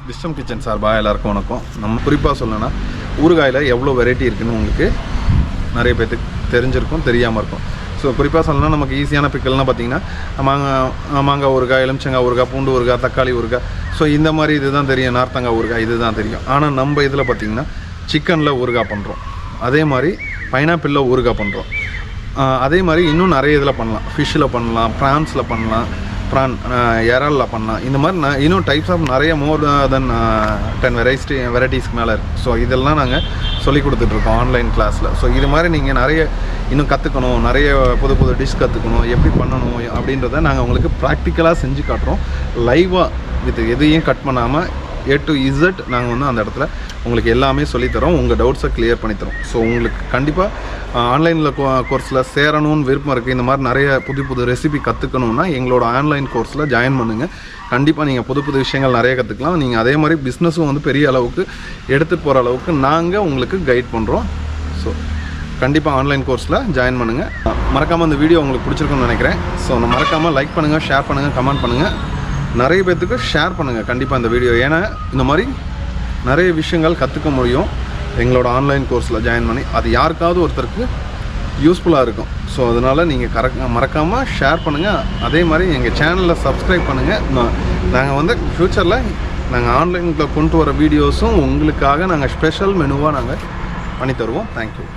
Wisdom kitchen சார்பாக எல்லாருக்கும் வணக்கம். நம்ம குறிப்பாக சொல்லணும்னா ஊறுகாயில் எவ்வளோ வெரைட்டி இருக்குதுன்னு உங்களுக்கு நிறைய பேர்த்துக்கு தெரிஞ்சிருக்கும், தெரியாமல் இருக்கும். ஸோ குறிப்பாக சொல்லணும்னா நமக்கு ஈஸியான பிக்கல்னால் பார்த்திங்கன்னா மாங்காய் ஊறுகாய், எலுமிச்சங்காய் ஊறுகாய், பூண்டு ஊறுகாய், தக்காளி ஊறுகாய். ஸோ இந்த மாதிரி இது தான் தெரியும், நார்த்தங்காய் ஊறுகாய் இது தான் தெரியும். ஆனால் நம்ம இதில் பார்த்திங்கன்னா சிக்கனில் ஊறுகாய் பண்ணுறோம், அதே மாதிரி பைனாப்பிளில் ஊறுகாய் பண்ணுறோம், அதே மாதிரி இன்னும் நிறைய இதில் பண்ணலாம். ஃபிஷ்ஷில் பண்ணலாம், ப்ரான்ஸில் பண்ணலாம், இறாலில் பண்ணலாம். இந்த மாதிரி இன்னும் டைப்ஸ் ஆஃப் நிறைய மோர் தென் 10 வெரைட்டிஸ்க்கு மேலே இருக்குது. ஸோ இதெல்லாம் நாங்கள் சொல்லி கொடுத்துட்ருக்கோம் ஆன்லைன் கிளாஸில். ஸோ இது மாதிரி நீங்கள் நிறைய இன்னும் கற்றுக்கணும், நிறைய புது டிஷ் கற்றுக்கணும், எப்படி பண்ணணும் அப்படின்றத நாங்கள் உங்களுக்கு ப்ராக்டிக்கலாக செஞ்சு காட்டுறோம். லைவாக வித் எதையும் கட் பண்ணாமல் A to Z நாங்கள் வந்து அந்த இடத்துல உங்களுக்கு எல்லாமே சொல்லித்தரோம், உங்கள் டவுட்ஸை கிளியர் பண்ணித்தரோம். ஸோ உங்களுக்கு கண்டிப்பாக ஆன்லைனில் கோர்ஸில் சேரணும்னு விருப்பம் இருக்குது, இந்த மாதிரி நிறைய புது ரெசிபி கற்றுக்கணுன்னா எங்களோட ஆன்லைன் கோர்ஸில் ஜாயின் பண்ணுங்கள். கண்டிப்பாக நீங்கள் புது விஷயங்கள் நிறைய கற்றுக்கலாம். நீங்கள் அதே மாதிரி பிஸ்னஸும் வந்து பெரிய அளவுக்கு எடுத்துகிட்டு போகிற அளவுக்கு நாங்கள் உங்களுக்கு கைட் பண்ணுறோம். ஸோ கண்டிப்பாக ஆன்லைன் கோர்ஸில் ஜாயின் பண்ணுங்கள். மறக்காமல் இந்த வீடியோ உங்களுக்கு பிடிச்சிருக்குன்னு நினைக்கிறேன். ஸோ மறக்காமல் லைக் பண்ணுங்கள், ஷேர் பண்ணுங்கள், கமெண்ட் பண்ணுங்கள், நிறைய பேர்த்துக்கு ஷேர் பண்ணுங்கள் கண்டிப்பாக இந்த வீடியோ. ஏன்னா இந்த மாதிரி நிறைய விஷயங்கள் கற்றுக்க முடியும் எங்களோட ஆன்லைன் கோர்ஸில் ஜாயின் பண்ணி. அது யாருக்காவது ஒருத்தருக்கு யூஸ்ஃபுல்லாக இருக்கும். ஸோ அதனால் நீங்கள் மறக்காமல் ஷேர் பண்ணுங்கள். அதே மாதிரி எங்கள் சேனலில் சப்ஸ்கிரைப் பண்ணுங்கள். நாங்கள் வந்து ஃப்யூச்சரில் நாங்கள் ஆன்லைனில் கொண்டு வர வீடியோஸும் உங்களுக்காக நாங்கள் ஸ்பெஷல் மெனுவாக நாங்கள் பண்ணி தருவோம். தேங்க்யூ.